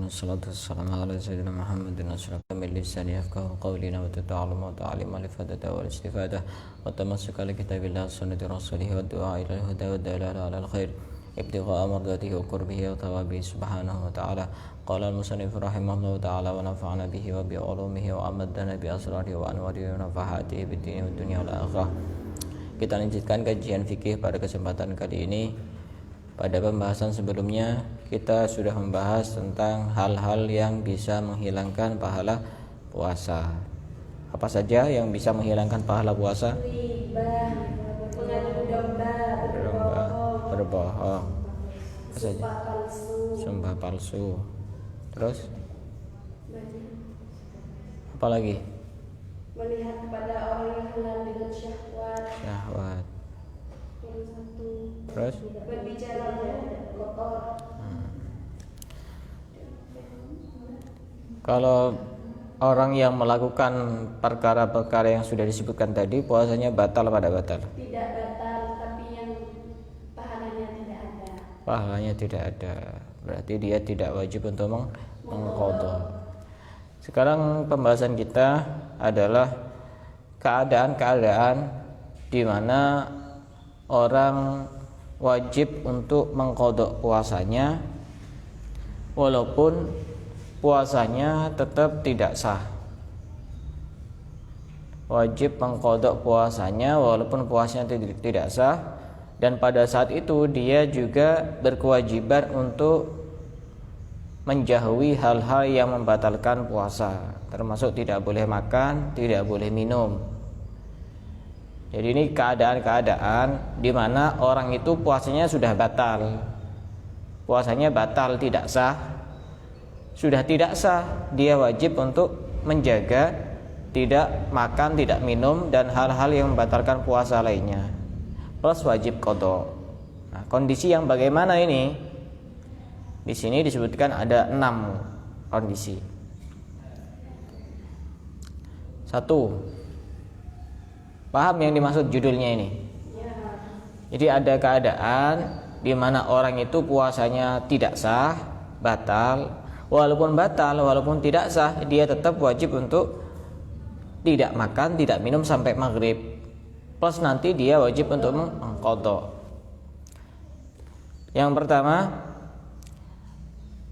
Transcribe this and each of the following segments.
والصلاة والسلام على سيدنا محمد أشرف من لسان يفقه قولنا وتتعلم وتعلم الإفادة والاستفادة والتمسك لكتاب الله وسنة رسوله والدعاء إلى الهدى والدلالة على الخير ابتغاء مرضاته وقربه وثوابه سبحانه وتعالى. قال المصنف رحمه الله تعالى ونفعنا به وبعلومه وأمدنا بأسراره وأنواره ونفحاته بالدين والدنيا والآخرة. Kita lanjutkan kajian fikih pada kesempatan kali ini. Pada pembahasan sebelumnya kita sudah membahas tentang hal-hal yang bisa menghilangkan pahala puasa. Apa saja yang bisa menghilangkan pahala puasa? Berbohong. Apa saja? Sumpah palsu. Terus? Apa lagi? Melihat kepada orang yang halal dengan syahwat. Terus? Berbicara kotor. Kalau orang yang melakukan perkara-perkara yang sudah disebutkan tadi, puasanya batal pada batal? Tidak batal, tapi yang pahalanya tidak ada. Pahalanya tidak ada. Berarti dia tidak wajib untuk mengqadha. Sekarang pembahasan kita adalah keadaan-keadaan di mana orang wajib untuk mengqadha puasanya walaupun puasanya tetap tidak sah. Wajib mengqadha puasanya walaupun puasanya tidak sah, dan pada saat itu dia juga berkewajiban untuk menjauhi hal-hal yang membatalkan puasa, termasuk tidak boleh makan, tidak boleh minum. Jadi ini keadaan-keadaan di mana orang itu puasanya sudah batal. Puasanya batal, tidak sah. Sudah tidak sah, dia wajib untuk menjaga tidak makan, tidak minum dan hal-hal yang membatalkan puasa lainnya. Plus wajib qadha. Nah, kondisi yang bagaimana ini? Di sini disebutkan ada 6 kondisi. 1. Paham yang dimaksud judulnya ini? Jadi ada keadaan di mana orang itu puasanya tidak sah, batal. Walaupun tidak sah, dia tetap wajib untuk tidak makan, tidak minum sampai maghrib. Plus nanti dia wajib untuk mengqadha. Yang pertama,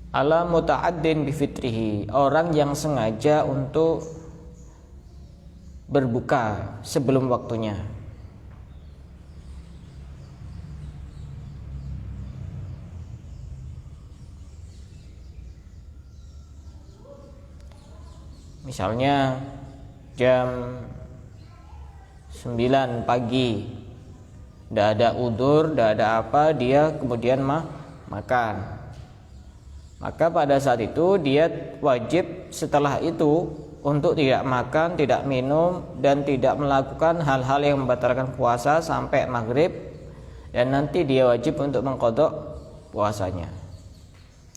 ala muta'addin bifitrihi, orang yang sengaja untuk berbuka sebelum waktunya. Misalnya jam 9 pagi, tidak ada udzur, tidak ada apa, dia kemudian makan. Maka pada saat itu dia wajib setelah itu untuk tidak makan, tidak minum, dan tidak melakukan hal-hal yang membatalkan puasa sampai maghrib, dan nanti dia wajib untuk mengqadha puasanya.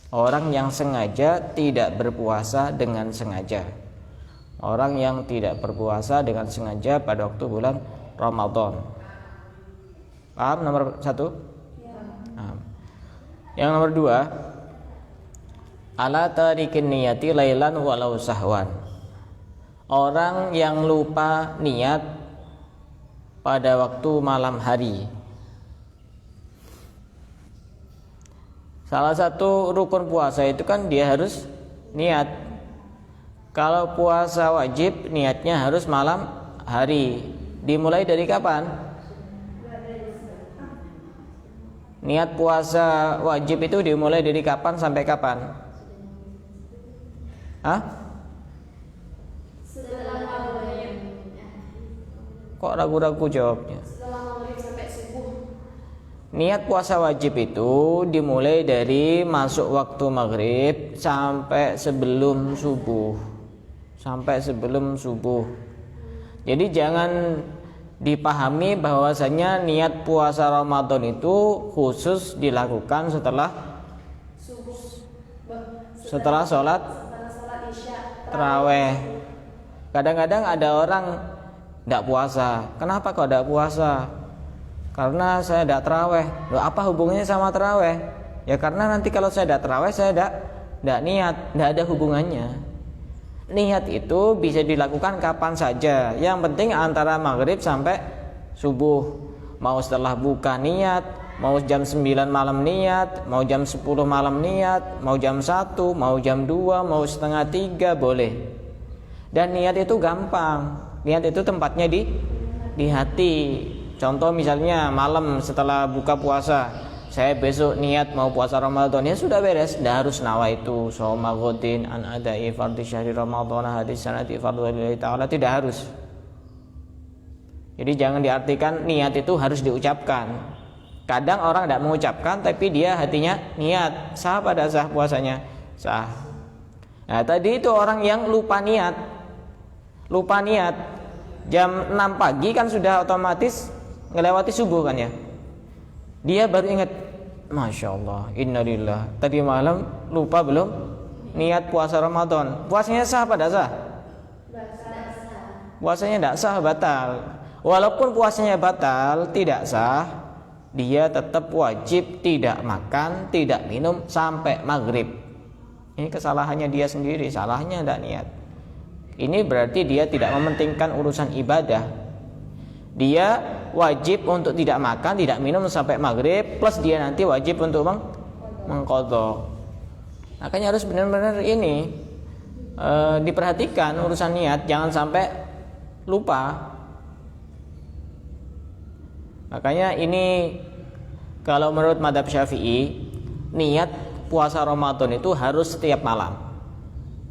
Orang yang sengaja tidak berpuasa dengan sengaja. Orang yang tidak berpuasa dengan sengaja pada waktu bulan Ramadan. Paham nomor 1? Nah. Yang nomor 2, ala tarikin niyati lailan walau sahwan. Orang yang lupa niat pada waktu malam hari. Salah satu rukun puasa itu kan dia harus niat. Kalau puasa wajib niatnya harus malam hari. Dimulai dari kapan? Niat puasa wajib itu dimulai dari kapan sampai kapan? Kok ragu-ragu jawabnya? Niat puasa wajib itu dimulai dari masuk waktu maghrib sampai sebelum subuh. Jadi jangan dipahami bahwasanya niat puasa Ramadan itu khusus dilakukan setelah sholat tarawih. Kadang-kadang ada orang tidak puasa. Kenapa kok tidak puasa? Karena saya tidak tarawih. Loh, apa hubungannya sama tarawih? Ya karena nanti kalau saya tidak tarawih saya tidak Tidak niat, tidak ada hubungannya. Niat itu bisa dilakukan kapan saja. Yang penting antara maghrib sampai subuh. Mau setelah buka niat, mau jam 9 malam niat, mau jam 10 malam niat, mau jam 1, mau jam 2, mau setengah 3 boleh. Dan niat itu gampang. Niat itu tempatnya di hati. Contoh misalnya malam setelah buka puasa, saya besok niat mau puasa Ramadan, ya sudah beres. Tidak harus nawaitu shauma ghadin an adai fardhi syahri Ramadan hadis sanati fardhu lillahi ta'ala, tidak harus. Jadi jangan diartikan niat itu harus diucapkan. Kadang orang tidak mengucapkan tapi dia hatinya niat. Sah pada sah puasanya? Sah. Nah, tadi itu orang yang lupa niat. Lupa niat. Jam 6 pagi kan sudah otomatis ngelewati subuh kan ya. Dia baru ingat, Masya Allah, innalillah, tadi malam lupa belum niat puasa Ramadan. Puasanya sah pada sah? Puasanya tidak sah, batal. Walaupun puasanya batal, tidak sah, dia tetap wajib tidak makan, tidak minum sampai maghrib. Ini kesalahannya dia sendiri, salahnya tidak niat. Ini berarti dia tidak mementingkan urusan ibadah. Dia wajib untuk tidak makan, tidak minum sampai maghrib, plus dia nanti wajib untuk mengqadha. Makanya harus benar-benar ini diperhatikan urusan niat, jangan sampai lupa. Makanya ini kalau menurut mazhab Syafi'i, niat puasa Ramadan itu harus setiap malam.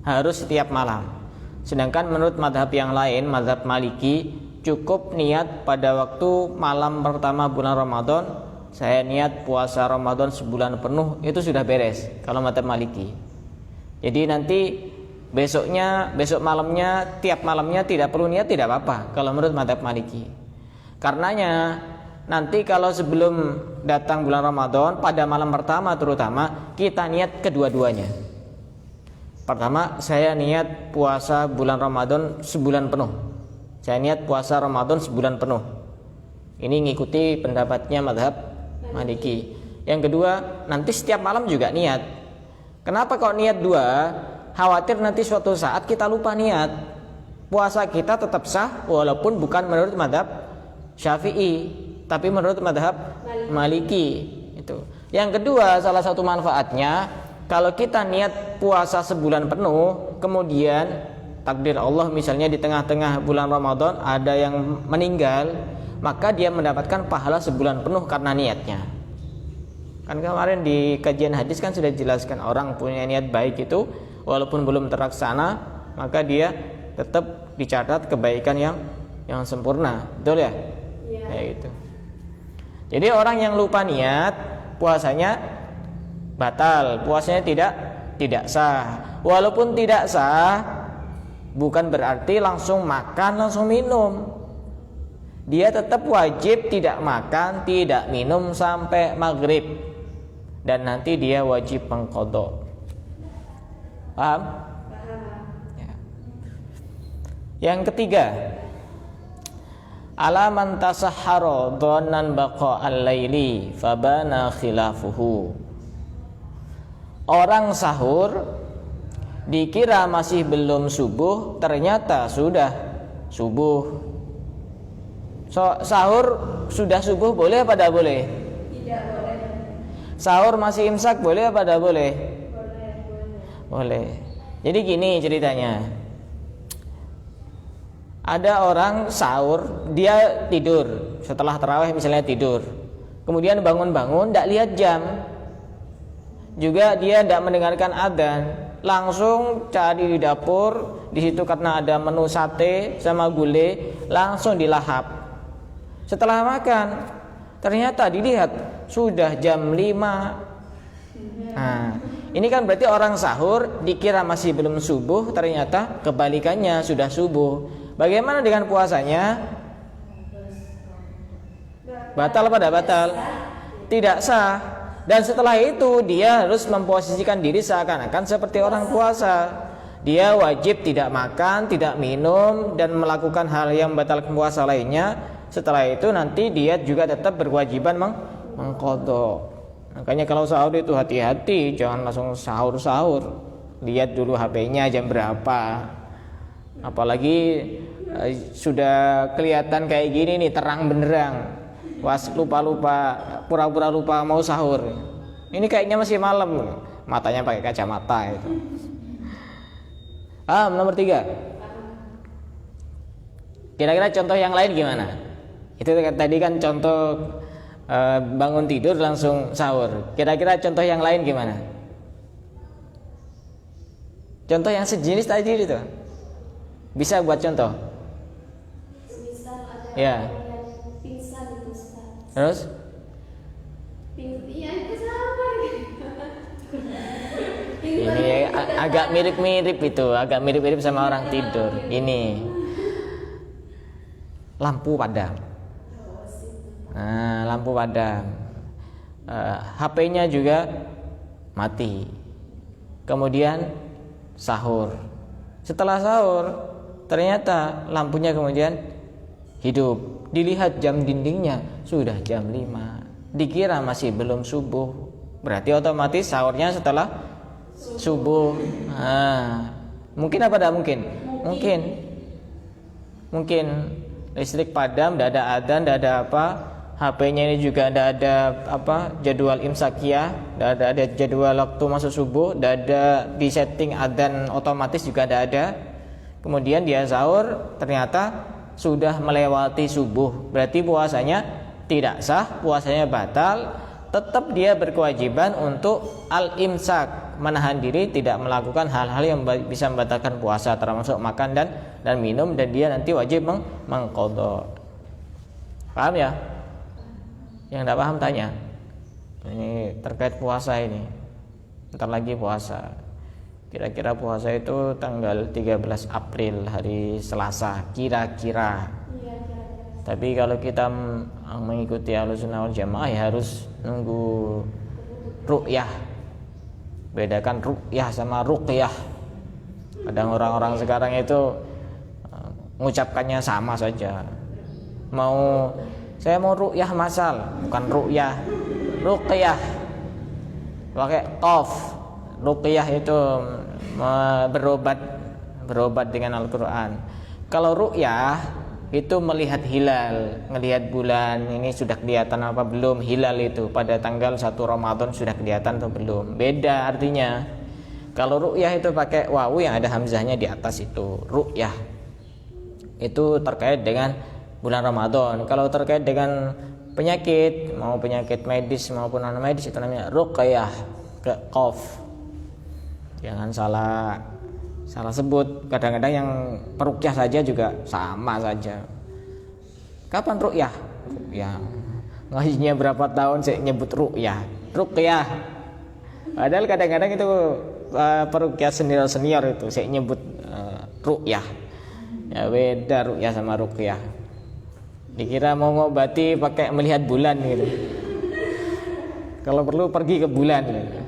Harus setiap malam. Sedangkan menurut mazhab yang lain, mazhab Maliki, cukup niat pada waktu malam pertama bulan Ramadan, saya niat puasa Ramadan sebulan penuh, itu sudah beres kalau mazhab Maliki. Jadi nanti besok malamnya, tiap malamnya tidak perlu niat, tidak apa-apa kalau menurut mazhab Maliki. Karenanya nanti kalau sebelum datang bulan Ramadan, pada malam pertama terutama, kita niat kedua-duanya. Pertama, saya niat puasa bulan Ramadan sebulan penuh. Saya niat puasa Ramadan sebulan penuh. Ini ngikuti pendapatnya mazhab Maliki. Yang kedua, nanti setiap malam juga niat. Kenapa kok niat dua? Khawatir nanti suatu saat kita lupa niat. Puasa kita tetap sah walaupun bukan menurut mazhab Syafi'i, tapi menurut mazhab Maliki. Itu. Yang kedua, salah satu manfaatnya, kalau kita niat puasa sebulan penuh, kemudian takdir Allah misalnya di tengah-tengah bulan Ramadan ada yang meninggal, maka dia mendapatkan pahala sebulan penuh karena niatnya. Kan kemarin di kajian hadis kan sudah dijelaskan, orang punya niat baik itu walaupun belum terlaksana, maka dia tetap dicatat kebaikan yang sempurna. Betul ya? Kayak gitu. Jadi orang yang lupa niat, puasanya batal, puasanya tidak sah. Walaupun tidak sah, bukan berarti langsung makan, langsung minum. Dia tetap wajib tidak makan, tidak minum sampai maghrib. Dan nanti dia wajib mengqadha. Paham? Ya. Yang ketiga, ala man tasahhara dhannan baqa al-laili fabana khilafuhu. Orang sahur dikira masih belum subuh, ternyata sudah subuh. Sahur sudah subuh boleh apa tidak boleh? Tidak boleh. Sahur masih imsak boleh apa tidak boleh? Boleh. Boleh. Jadi gini ceritanya. Ada orang sahur, dia tidur setelah tarawih misalnya tidur. Kemudian bangun-bangun tidak lihat jam. Juga dia tidak mendengarkan adzan. Langsung cari di dapur, di situ karena ada menu sate sama gulai, langsung dilahap. Setelah makan, ternyata dilihat sudah jam 5. Nah, ini kan berarti orang sahur dikira masih belum subuh, ternyata kebalikannya sudah subuh. Bagaimana dengan puasanya? Batal apa tidak batal? Tidak sah. Dan setelah itu dia harus memposisikan diri seakan-akan seperti orang puasa. Dia wajib tidak makan, tidak minum, dan melakukan hal yang membatalkan puasa lainnya. Setelah itu nanti dia juga tetap berkewajiban mengqadha. Makanya kalau sahur itu hati-hati, jangan langsung sahur-sahur. Lihat dulu HP-nya jam berapa. Apalagi sudah kelihatan kayak gini nih, terang benderang. Was lupa-lupa, pura-pura lupa mau sahur. Ini kayaknya masih malam. Matanya pakai kacamata itu. Nomor 3. Kira-kira contoh yang lain gimana? Itu tadi kan contoh bangun tidur langsung sahur. Kira-kira contoh yang lain gimana? Contoh yang sejenis tadi itu. Bisa buat contoh? Misal ada Ya. orang yang pingsan itu, Ustaz. Terus? Iya, itu sama. Ini agak mirip-mirip itu, agak mirip-mirip sama orang tidur. Ini lampu padam. Nah, lampu padam. HP-nya juga mati. Kemudian sahur. Setelah sahur, ternyata lampunya kemudian hidup. Dilihat jam dindingnya sudah jam 5. Dikira masih belum subuh. Berarti otomatis sahurnya setelah subuh. Mungkin apa tidak mungkin? Mungkin listrik padam, tidak ada adzan, tidak ada apa. HP-nya ini juga tidak ada apa jadwal imsakiyah, tidak ada jadwal waktu masuk subuh, tidak ada di setting adzan otomatis juga tidak ada. Kemudian dia sahur, ternyata sudah melewati subuh. Berarti puasanya tidak sah, puasanya batal. Tetap dia berkewajiban untuk al-imsak, menahan diri tidak melakukan hal-hal yang bisa membatalkan puasa, termasuk makan dan minum, dan dia nanti wajib mengqadha. Paham ya? Yang tidak paham tanya. Ini terkait puasa ini. Bentar lagi puasa. Kira-kira puasa itu tanggal 13 April, hari Selasa, kira-kira. Tapi kalau kita mengikuti Ahlussunnah wal Jamaah ya harus nunggu ru'yah. Bedakan ru'yah sama ruqyah. Kadang orang-orang sekarang itu mengucapkannya sama saja. Saya mau ru'yah masal, bukan ru'yah, ruqyah. Pakai qaf. Ruqyah itu berobat dengan Al-Qur'an. Kalau ru'yah itu melihat hilal, ngelihat bulan ini sudah kelihatan apa belum, hilal itu pada tanggal 1 Ramadan sudah kelihatan atau belum. Beda artinya. Kalau ru'yah itu pakai wawu yang ada hamzahnya di atas, itu ru'yah. Itu terkait dengan bulan Ramadan. Kalau terkait dengan penyakit, mau penyakit medis maupun non medis, itu namanya ruqyah, ke qaf. Jangan salah sebut. Kadang-kadang yang peruqyah saja juga sama saja. Kapan ruqyah? Ruqyah. Ngajinya berapa tahun saya nyebut ruqyah. Ruqyah. Padahal kadang-kadang itu peruqyah senior itu saya nyebut ruqyah. Ya beda ruqyah sama ruqyah. Dikira mau ngobati pakai melihat bulan gitu. Kalau perlu pergi ke bulan gitu.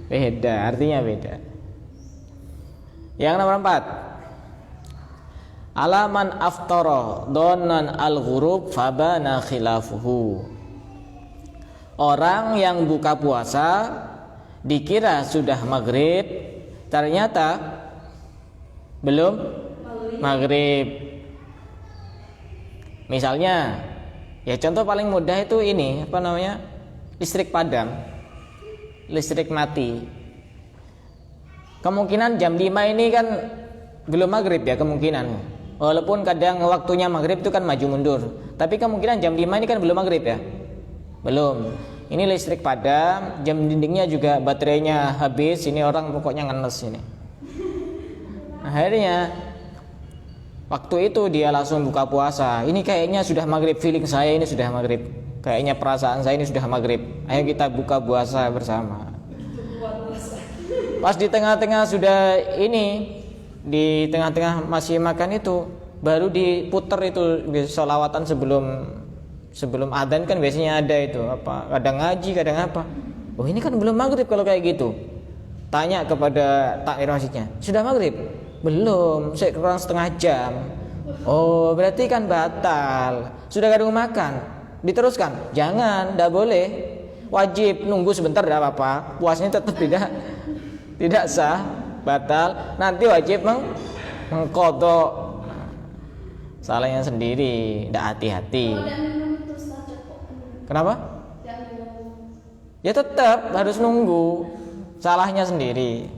Beda, artinya beda. Yang nomor 4, alaman aftara donan al-ghurub fabana khilafuhu. Orang yang buka puasa dikira sudah maghrib, ternyata belum maghrib. Misalnya, ya contoh paling mudah itu ini, apa namanya? Listrik padam, listrik mati. Kemungkinan jam 5 ini kan belum maghrib ya, kemungkinan. Walaupun kadang waktunya maghrib itu kan maju mundur, tapi kemungkinan jam 5 ini kan belum maghrib ya. Belum. Ini listrik padam, jam dindingnya juga baterainya habis. Ini orang pokoknya ngenes ini. Akhirnya waktu itu dia langsung buka puasa. Ini kayaknya sudah maghrib, feeling saya ini sudah maghrib. Kayaknya perasaan saya ini sudah maghrib. Ayo kita buka puasa bersama. Pas di tengah-tengah sudah ini, di tengah-tengah masih makan itu, baru diputer itu sholawatan sebelum adzan kan biasanya ada itu apa? Kadang ngaji, kadang apa? Oh ini kan belum maghrib kalau kayak gitu. Tanya kepada takmir masjidnya, sudah maghrib? Belum, saya kurang setengah jam. Oh berarti kan batal. Sudah kadung makan, diteruskan? Jangan, tidak boleh. wajib, nunggu sebentar tidak apa-apa, puasanya tetap tidak sah, batal, nanti wajib mengqadha. Salahnya sendiri, tidak hati-hati. Kenapa? Ya tetap harus nunggu, salahnya sendiri.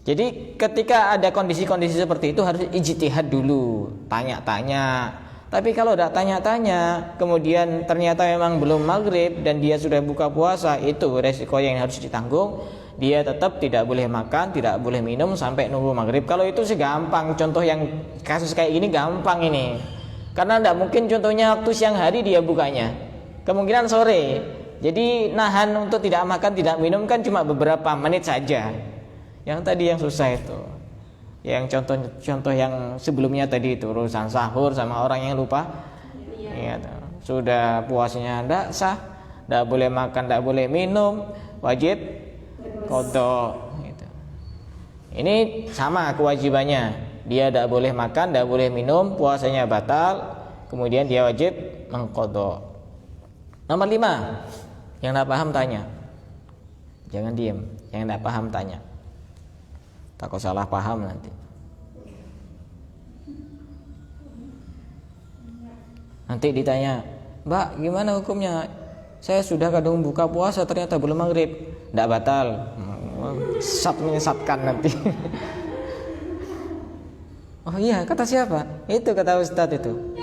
Jadi ketika ada kondisi-kondisi seperti itu harus ijtihad dulu, tanya-tanya. Tapi kalau tidak tanya-tanya, kemudian ternyata memang belum maghrib dan dia sudah buka puasa, itu resiko yang harus ditanggung. Dia tetap tidak boleh makan, tidak boleh minum sampai nunggu maghrib. Kalau itu sih gampang, contoh yang kasus kayak gini gampang ini. Karena tidak mungkin contohnya waktu siang hari dia bukanya, kemungkinan sore. Jadi nahan untuk tidak makan, tidak minum kan cuma beberapa menit saja. Yang tadi yang susah itu, yang contoh yang sebelumnya tadi itu urusan sahur sama orang yang lupa ya, sudah puasanya tidak sah, tidak boleh makan, tidak boleh minum, wajib qadha gitu. Ini sama kewajibannya, dia tidak boleh makan, tidak boleh minum, puasanya batal, kemudian dia wajib mengqadha. Nomor 5, yang tidak paham tanya, jangan diem, yang tidak paham tanya. Takut salah paham nanti. Nanti ditanya, Mbak gimana hukumnya? Saya sudah kadung buka puasa ternyata belum maghrib. Tidak batal. Menyesatkan nanti. Oh iya, kata siapa? Itu kata Ustadz itu.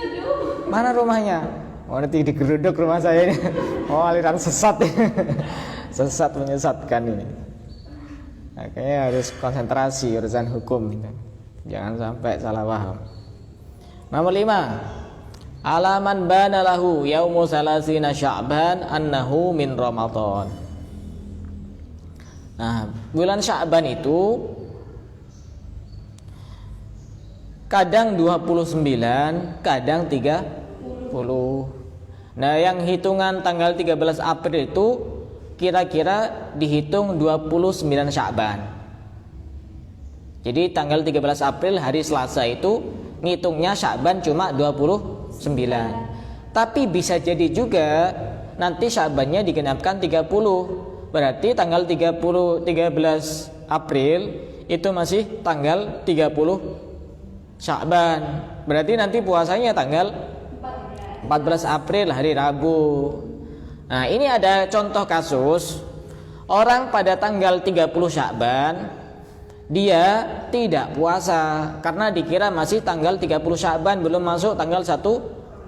Mana rumahnya? Oh nanti digeruduk rumah saya ini. Oh aliran sesat. Sesat menyesatkan ini. Makanya harus konsentrasi urusan hukum gitu. Jangan sampai salah paham. Nomor 5, alaman bana lahu yaumu salasina Sya'ban annahu min Ramadan. Nah, bulan Sya'ban itu kadang 29, kadang 30. Nah, yang hitungan tanggal 13 April itu kira-kira dihitung 29 Sya'ban. Jadi tanggal 13 April hari Selasa itu ngitungnya Sya'ban cuma 29. Tapi bisa jadi juga nanti Sya'bannya digenapkan 30. Berarti tanggal 13 April itu masih tanggal 30 Sya'ban. Berarti nanti puasanya tanggal 14 April hari Rabu. Nah ini ada contoh kasus orang pada tanggal 30 Sya'ban dia tidak puasa karena dikira masih tanggal 30 Sya'ban, belum masuk tanggal 1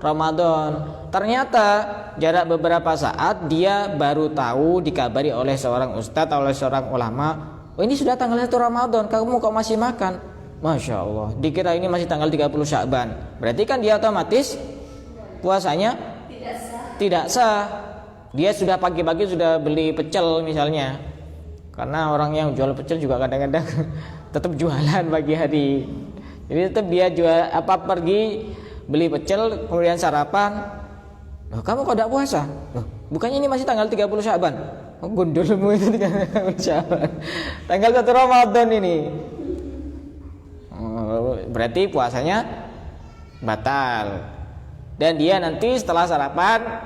Ramadan. Ternyata jarak beberapa saat dia baru tahu, dikabari oleh seorang ustadz, oleh seorang ulama, oh ini sudah tanggal 1 Ramadan, kamu kok masih makan? Masya Allah, dikira ini masih tanggal 30 Sya'ban. Berarti kan dia otomatis puasanya tidak sah. Dia sudah pagi-pagi sudah beli pecel misalnya, karena orang yang jual pecel juga kadang-kadang tetap jualan pagi hari. Jadi tetap dia jual pergi beli pecel kemudian sarapan. Loh, kamu kok tidak puasa? Loh, bukannya ini masih tanggal 30 Sya'ban? Oh, gundulmu itu 30 Sya'ban. Tanggal 1 Ramadan ini. Oh, berarti puasanya batal. Dan dia nanti setelah sarapan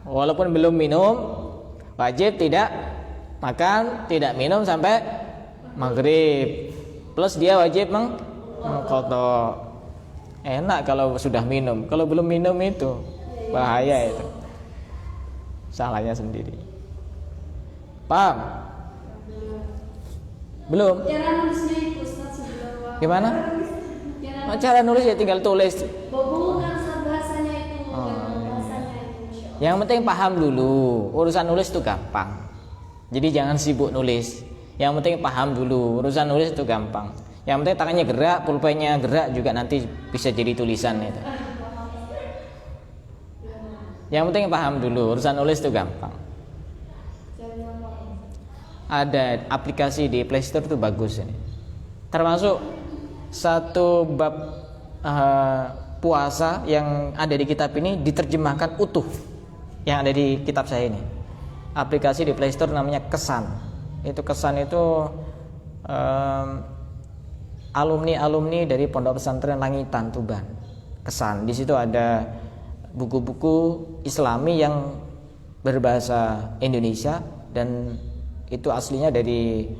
walaupun belum minum wajib tidak makan, tidak minum sampai maghrib. Plus dia wajib mengqadha. Enak kalau sudah minum, kalau belum minum itu bahaya itu. Salahnya sendiri. Paham? Belum? Cara nulisnya itu Ustaz sebelum. Gimana? Cara nulis ya tinggal tulis. Bukan bahasanya itu, bahasanya itu. Yang penting paham dulu. Urusan nulis itu gampang. Jadi jangan sibuk nulis. Yang penting paham dulu. Urusan nulis itu gampang. Yang penting tangannya gerak, pulpennya gerak juga nanti bisa jadi tulisan itu. Yang penting paham dulu. Urusan nulis itu gampang. Ada aplikasi di Play Store itu bagus ini. Termasuk satu bab puasa yang ada di kitab ini diterjemahkan utuh. Yang ada di kitab saya ini. Aplikasi di Play Store namanya Kesan. Itu Kesan itu alumni dari Pondok Pesantren Langitan Tuban. Kesan. Di situ ada buku-buku Islami yang berbahasa Indonesia dan itu aslinya dari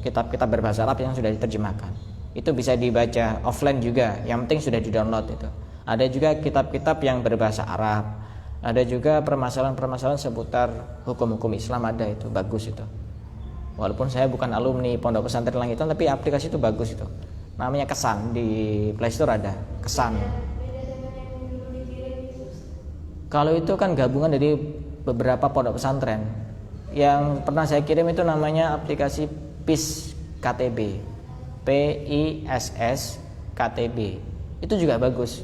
kitab-kitab berbahasa Arab yang sudah diterjemahkan. Itu bisa dibaca offline juga, yang penting sudah di-download itu. Ada juga kitab-kitab yang berbahasa Arab. Ada juga permasalahan-permasalahan seputar hukum-hukum Islam, ada itu, bagus itu. Walaupun saya bukan alumni Pondok Pesantren Langitan, tapi aplikasi itu bagus itu. Namanya Kesan, di Play Store ada, Kesan. Kalau itu kan gabungan dari beberapa pondok pesantren. Yang pernah saya kirim itu namanya aplikasi PIS KTB, PISS KTB. Itu juga bagus,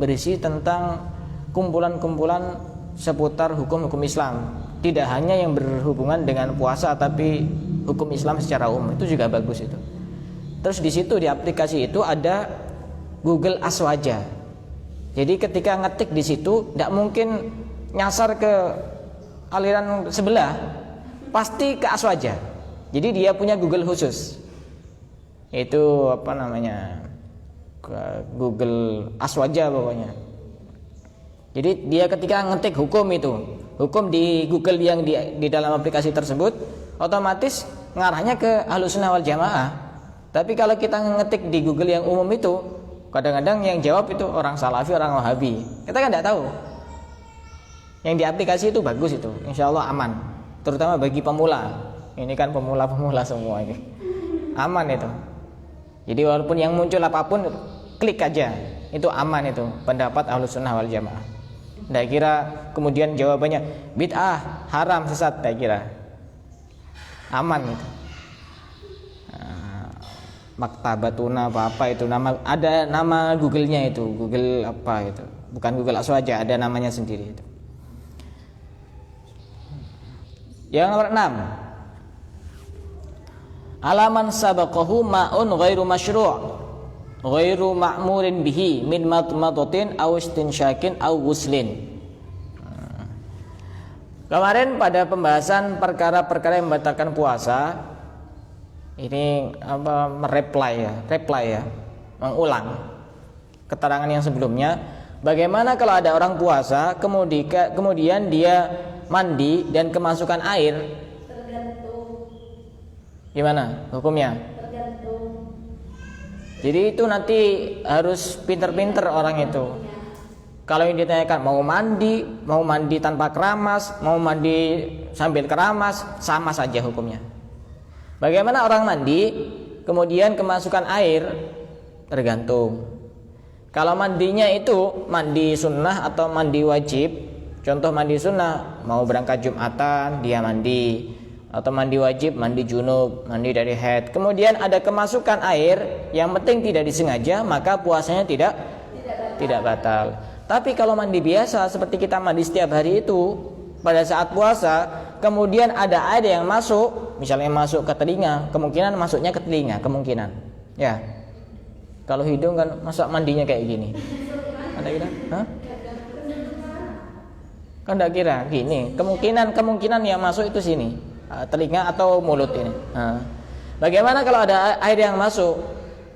berisi tentang kumpulan-kumpulan seputar hukum-hukum Islam. Tidak hanya yang berhubungan dengan puasa, tapi hukum Islam secara umum. Itu juga bagus itu. Terus di situ di aplikasi itu ada Google Aswaja. Jadi ketika ngetik di situ, tidak mungkin nyasar ke aliran sebelah, pasti ke Aswaja. Jadi dia punya Google khusus. Itu apa namanya? Google Aswaja pokoknya. Jadi dia ketika ngetik hukum itu, hukum di Google yang di dalam aplikasi tersebut, otomatis ngarahnya ke Ahlussunnah wal Jamaah. Tapi kalau kita ngetik di Google yang umum itu, kadang-kadang yang jawab itu orang Salafi, orang Wahabi. Kita kan tidak tahu. Yang di aplikasi itu bagus itu, insya Allah aman. Terutama bagi pemula. Ini kan pemula-pemula semua ini. Aman itu. Jadi walaupun yang muncul apapun, klik aja. Itu aman itu, pendapat Ahlussunnah wal Jamaah. Tidak kira kemudian jawabannya bid'ah, haram, sesat, tidak kira. Aman itu. Maktabatuna apa itu nama, ada nama Google-nya itu, Google apa itu, bukan Google Aswaja, ada namanya sendiri itu. Yang nomor 6, alaman sabaqahu ma'un ghairu masyru' ghairu ma'murin bihi min madmadatin aw istinsyakin aw ghuslin. Kemarin pada pembahasan perkara-perkara yang membatalkan puasa, ini apa, reply ya, mengulang keterangan yang sebelumnya. Bagaimana kalau ada orang puasa kemudian dia mandi dan kemasukan air? Tergantung. Gimana hukumnya? Tergantung. Jadi itu nanti harus pinter-pinter orang itu. Kalau yang ditanyakan mau mandi tanpa keramas, mau mandi sambil keramas, sama saja hukumnya. Bagaimana orang mandi kemudian kemasukan air? Tergantung. Kalau mandinya itu mandi sunnah atau mandi wajib, contoh mandi sunnah, mau berangkat Jumatan dia mandi, atau mandi wajib, mandi junub, mandi dari haid, kemudian ada kemasukan air, yang penting tidak disengaja, maka puasanya tidak batal. Tapi kalau mandi biasa seperti kita mandi setiap hari itu, pada saat puasa kemudian ada air yang masuk, misalnya masuk ke telinga, kemungkinan masuknya ke telinga, kemungkinan. Ya. Kalau hidung kan masa mandinya kayak gini. Anda kira? Hah? Kan enggak kira gini. Kemungkinan yang masuk itu sini, telinga atau mulut ini. Bagaimana kalau ada air yang masuk?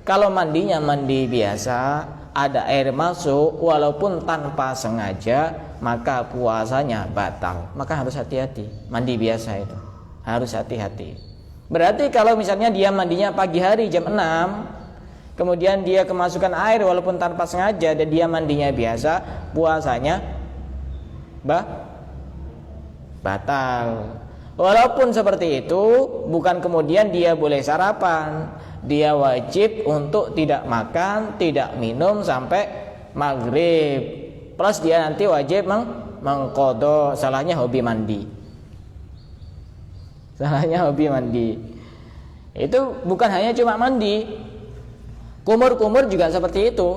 Kalau mandinya mandi biasa, ada air masuk walaupun tanpa sengaja, maka puasanya batal. Maka harus hati-hati. Mandi biasa itu harus hati-hati. Berarti kalau misalnya dia mandinya pagi hari jam 6, kemudian dia kemasukan air walaupun tanpa sengaja dan dia mandinya biasa, puasanya batal. Walaupun seperti itu, bukan kemudian dia boleh sarapan. Dia wajib untuk tidak makan, tidak minum sampai maghrib. Plus dia nanti wajib mengqadha. Salahnya hobi mandi. Itu bukan hanya cuma mandi. Kumur-kumur juga seperti itu.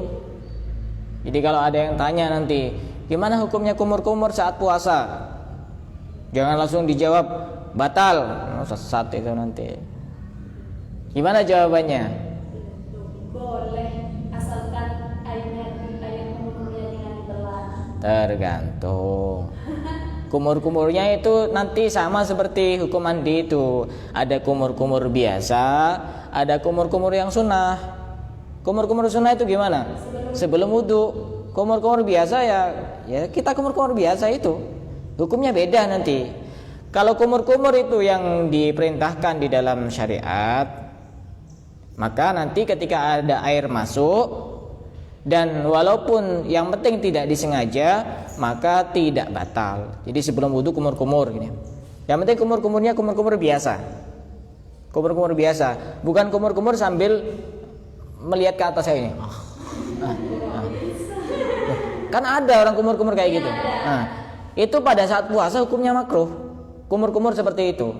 Jadi kalau ada yang tanya nanti, gimana hukumnya kumur-kumur saat puasa? Jangan langsung dijawab batal. Sesat itu nanti. Gimana jawabannya? Boleh, asalkan air kumurnya jangan ditelan. Tergantung. Kumur-kumurnya itu nanti sama seperti hukum mandi itu. Ada kumur-kumur biasa, ada kumur-kumur yang sunnah. Kumur-kumur sunnah itu gimana? Sebelum wudu. Kumur-kumur biasa ya kita kumur-kumur biasa itu. Hukumnya beda nanti. Kalau kumur-kumur itu yang diperintahkan di dalam syariat, maka nanti ketika ada air masuk dan walaupun yang penting tidak disengaja, maka tidak batal. Jadi sebelum wudu kumur-kumur gini. Yang penting kumur-kumurnya kumur-kumur biasa. Kumur-kumur biasa, bukan kumur-kumur sambil melihat ke atas saya ini. Kan ada orang kumur-kumur kayak gitu. Itu pada saat puasa hukumnya makruh. Kumur-kumur seperti itu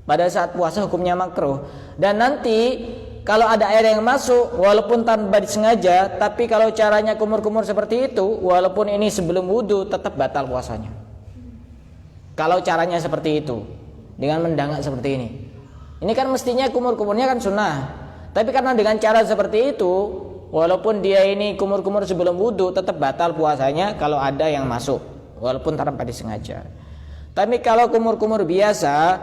pada saat puasa hukumnya makruh. Dan nanti kalau ada air yang masuk walaupun tanpa disengaja, tapi kalau caranya kumur-kumur seperti itu, walaupun ini sebelum wudu tetap batal puasanya. Kalau caranya seperti itu, dengan mendangak seperti ini. Ini kan mestinya kumur-kumurnya kan sunnah, tapi karena dengan cara seperti itu, walaupun dia ini kumur-kumur sebelum wudu tetap batal puasanya kalau ada yang masuk walaupun tanpa disengaja. Tapi kalau kumur-kumur biasa,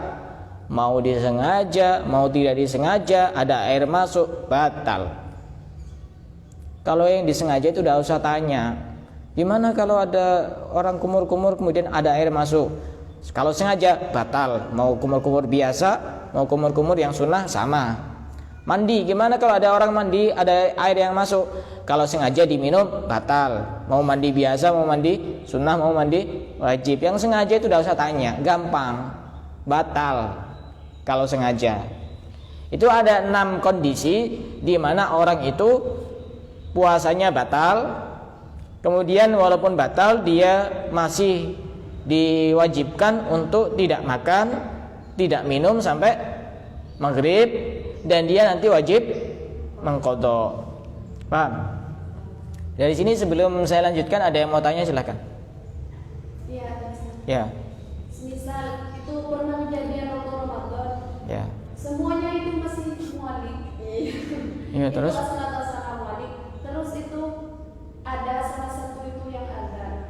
mau disengaja, mau tidak disengaja, ada air masuk, batal. Kalau yang disengaja itu udah usah tanya. Gimana kalau ada orang kumur-kumur kemudian ada air masuk? Kalau sengaja, batal. Mau kumur-kumur biasa, mau kumur-kumur yang sunnah, sama. Mandi, gimana kalau ada orang mandi, ada air yang masuk? Kalau sengaja diminum, batal. Mau mandi biasa, mau mandi sunnah, mau mandi wajib. Yang sengaja itu udah usah tanya, gampang, batal. Kalau sengaja, itu ada 6 kondisi di mana orang itu puasanya batal. Kemudian walaupun batal, dia masih diwajibkan untuk tidak makan, tidak minum sampai maghrib, dan dia nanti wajib mengqadha. Paham? Dari sini sebelum saya lanjutkan ada yang mau tanya, silakan. Iya, ya. Misal itu pernah kejadian waktu Ramadan. Ya. Semuanya itu masih mualik. Iya, terus? Itu asal-asalan mualik. Terus itu ada salah satu itu yang ada.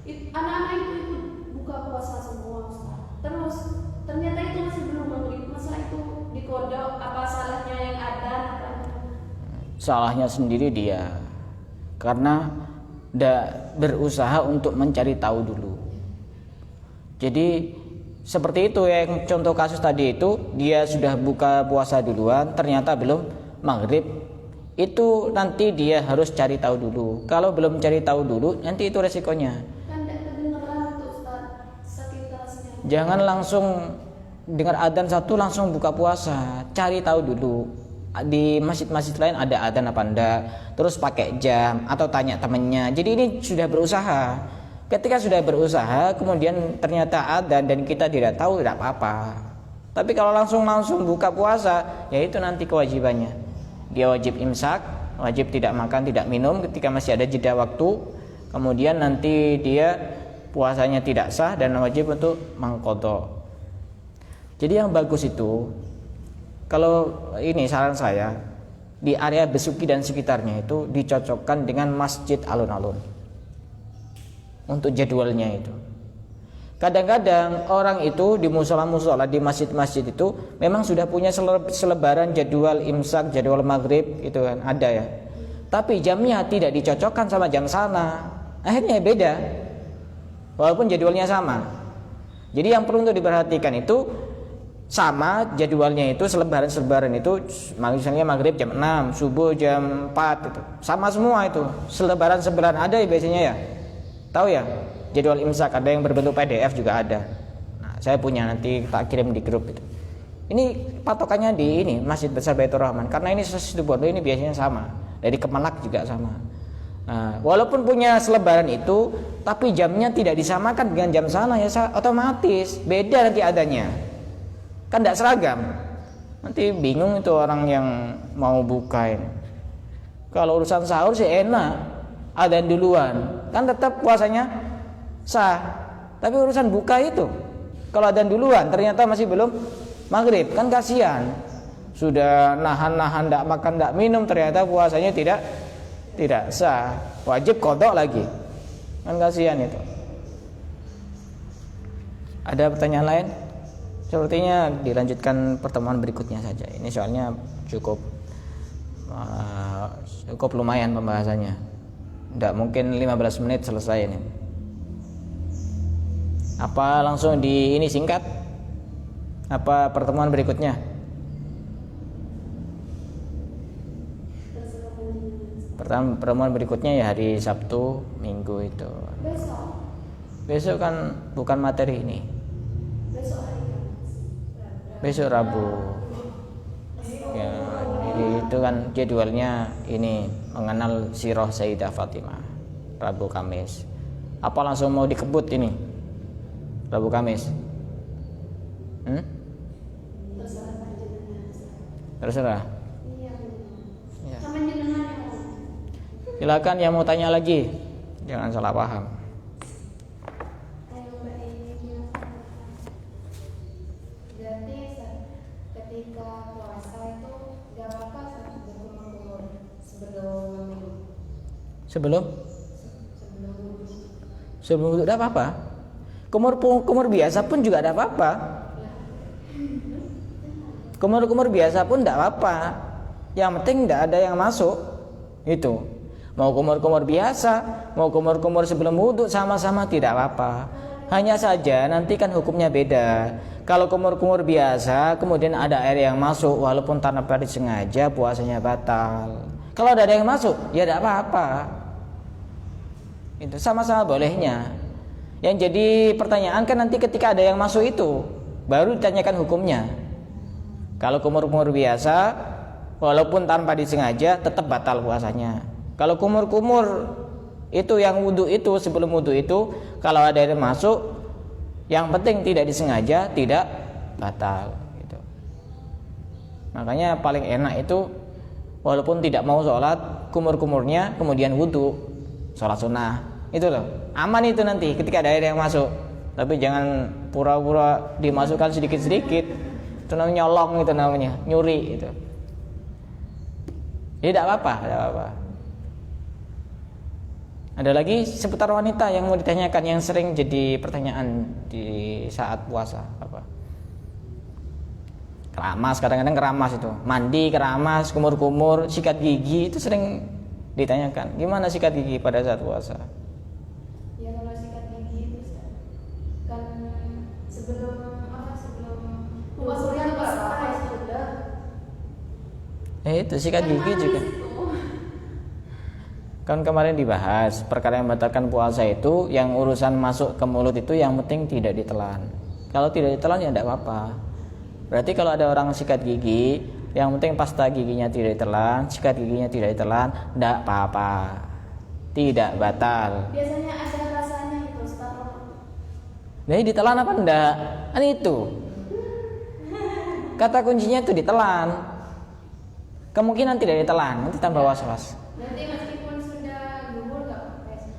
Anak-anak itu buka puasa semua, Ustaz. Terus ternyata itu masih belum maghrib. Masa itu dikodok? Apa salahnya yang ada? Salahnya sendiri dia, karena tidak berusaha untuk mencari tahu dulu. Jadi seperti itu yang contoh kasus tadi itu, dia sudah buka puasa duluan, ternyata belum maghrib. Itu nanti dia harus cari tahu dulu. Kalau belum cari tahu dulu, nanti itu resikonya. Kan tidak kedengeran tuh, Ustaz, sekitarnya. Jangan langsung dengar adzan satu langsung buka puasa, cari tahu dulu. Di masjid-masjid lain ada adzan apa enggak, terus pakai jam atau tanya temennya. Jadi ini sudah berusaha. Ketika sudah berusaha kemudian ternyata adzan dan kita tidak tahu, tidak apa-apa. Tapi kalau langsung buka puasa, ya itu nanti kewajibannya. Dia wajib imsak, wajib tidak makan, tidak minum ketika masih ada jeda waktu. Kemudian nanti dia puasanya tidak sah dan wajib untuk mengqadha. Jadi yang bagus itu, kalau ini saran saya, di area Besuki dan sekitarnya itu dicocokkan dengan masjid alun-alun untuk jadwalnya itu. Kadang-kadang orang itu di musola-musola, di masjid-masjid itu memang sudah punya selebaran jadwal imsak, jadwal maghrib itu kan ada ya. Tapi jamnya tidak dicocokkan sama jam sana. Akhirnya beda. Walaupun jadwalnya sama. Jadi yang perlu untuk diperhatikan itu sama jadwalnya itu, selebaran itu misalnya maghrib jam 6, subuh jam 4 itu. Sama semua itu. Selebaran ada ya biasanya ya. Tahu ya? Jadwal imsak ada yang berbentuk PDF juga ada. Nah, saya punya, nanti tak kirim di grup itu. Ini patokannya di ini Masjid Besar Baitur Rahman, karena ini Situbondo ini biasanya sama. Dari Kemenak juga sama. Nah, walaupun punya selebaran itu, tapi jamnya tidak disamakan dengan jam sana ya, otomatis beda nanti adanya. Kan tidak seragam. Nanti bingung itu orang yang mau bukain. Kalau urusan sahur sih enak, adzan duluan, kan tetap puasanya sah. Tapi urusan buka itu, kalau adzan duluan ternyata masih belum maghrib, kan kasihan. Sudah nahan-nahan tidak makan tidak minum, ternyata puasanya tidak sah, wajib qadha lagi, kan kasihan itu. Ada pertanyaan lain? Sepertinya dilanjutkan pertemuan berikutnya saja. Ini soalnya cukup lumayan pembahasannya. Tidak mungkin 15 menit selesai ini. Apa langsung di ini singkat? Apa pertemuan berikutnya? Pertemuan berikutnya ya hari Sabtu Minggu itu. Besok kan bukan materi ini. Besok Rabu. Ya, itu kan jadwalnya ini mengenal sirah Sayyidah Fatimah. Rabu Kamis. Apa langsung mau dikebut ini? Rabu Kamis. Terserah. Ya. Silakan yang mau tanya lagi. Jangan salah paham. Ketika puasa itu gak apa-apa berkumur-kumur sebelum Sebelum itu tidak apa-apa. Kumur biasa pun juga tidak apa-apa. Kumur biasa pun tidak apa-apa. Yang penting tidak ada yang masuk. Itu. Mau kumur biasa, mau kumur sebelum wudhu sama-sama tidak apa-apa. Hanya saja nanti kan hukumnya beda. Kalau kumur biasa kemudian ada air yang masuk walaupun tanpa disengaja, puasanya batal. Kalau ada yang masuk ya tidak apa-apa. Itu sama-sama bolehnya. Yang jadi pertanyaan kan nanti ketika ada yang masuk itu baru ditanyakan hukumnya. Kalau kumur biasa walaupun tanpa disengaja tetap batal puasanya. Kalau kumur itu yang wudhu itu, sebelum wudhu itu kalau ada yang masuk, yang penting tidak disengaja, tidak batal gitu. Makanya paling enak itu walaupun tidak mau sholat, kumurnya kemudian wudhu, sholat sunnah. Itu loh, aman itu nanti ketika ada air yang masuk. Tapi jangan pura-pura dimasukkan sedikit-sedikit. Itu namanya nyolong, itu namanya nyuri itu. Tidak apa-apa. Ada lagi seputar wanita yang mau ditanyakan, yang sering jadi pertanyaan di saat puasa apa? Keramas, kadang-kadang keramas itu. Mandi keramas, kumur, sikat gigi itu sering ditanyakan. Gimana sikat gigi pada saat puasa? Ya kalau sikat gigi itu kan sebelum puasanya pas sudah. Itu sikat gigi juga. Kan kemarin dibahas perkara yang membatalkan puasa itu, yang urusan masuk ke mulut itu yang penting tidak ditelan. Kalau tidak ditelan ya tidak apa-apa. Berarti kalau ada orang sikat gigi, yang penting pasta giginya tidak ditelan, sikat giginya tidak ditelan, tidak apa-apa, tidak batal. Biasanya ada rasanya itu setelah. Jadi ditelan apa enggak? Kan itu. Kata kuncinya itu ditelan. Kemungkinan tidak ditelan, nanti tambah was-was. Nanti meskipun sudah gugur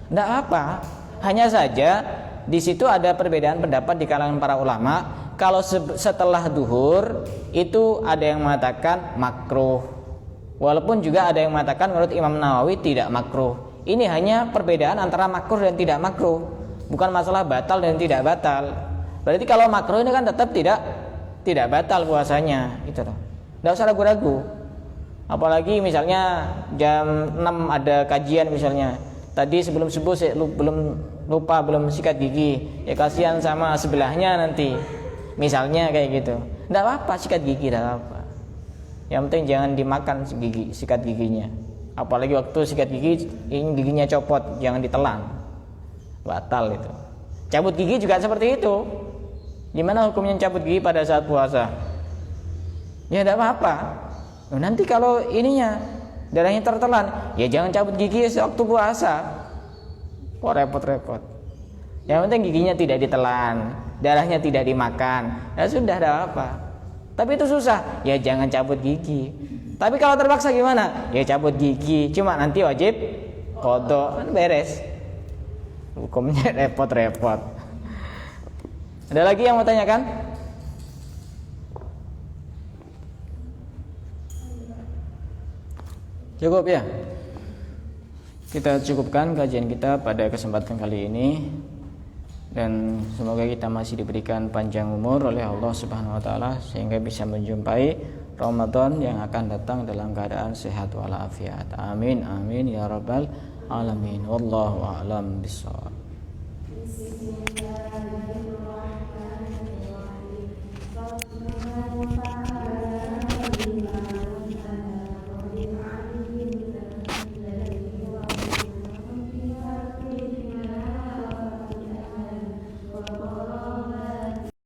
Tidak apa, hanya saja di situ ada perbedaan pendapat di kalangan para ulama. Kalau setelah duhur itu ada yang mengatakan makruh, walaupun juga ada yang mengatakan menurut Imam Nawawi tidak makruh. Ini hanya perbedaan antara makruh dan tidak makruh, bukan masalah batal dan tidak batal. Berarti kalau makruh ini kan tetap tidak batal puasanya, gitu loh. Tidak usah ragu-ragu. Apalagi misalnya jam 6 ada kajian misalnya. Tadi sebelum subuh saya belum sikat gigi. Ya kasihan sama sebelahnya nanti. Misalnya kayak gitu. Enggak apa-apa sikat gigi, enggak apa. Yang penting jangan dimakan sikat giginya. Apalagi waktu sikat gigi ini giginya copot, jangan ditelan. Batal itu. Cabut gigi juga seperti itu. Gimana hukumnya cabut gigi pada saat puasa? Ya enggak apa-apa. Nanti kalau ininya darahnya tertelan, ya jangan cabut gigi waktu puasa. Kok repot-repot. Yang penting giginya tidak ditelan, darahnya tidak dimakan. Ya sudah, ada apa. Tapi itu susah, ya jangan cabut gigi. Tapi kalau terpaksa gimana? Ya cabut gigi, cuma nanti wajib qadha, kan beres. Hukumnya repot-repot. Ada lagi yang mau tanyakan? Cukup ya. Kita cukupkan kajian kita pada kesempatan kali ini, dan semoga kita masih diberikan panjang umur oleh Allah Subhanahu wa taala sehingga bisa menjumpai Ramadan yang akan datang dalam keadaan sehat walafiat. Amin amin ya rabbal alamin. Wallahu a'lam bishawab.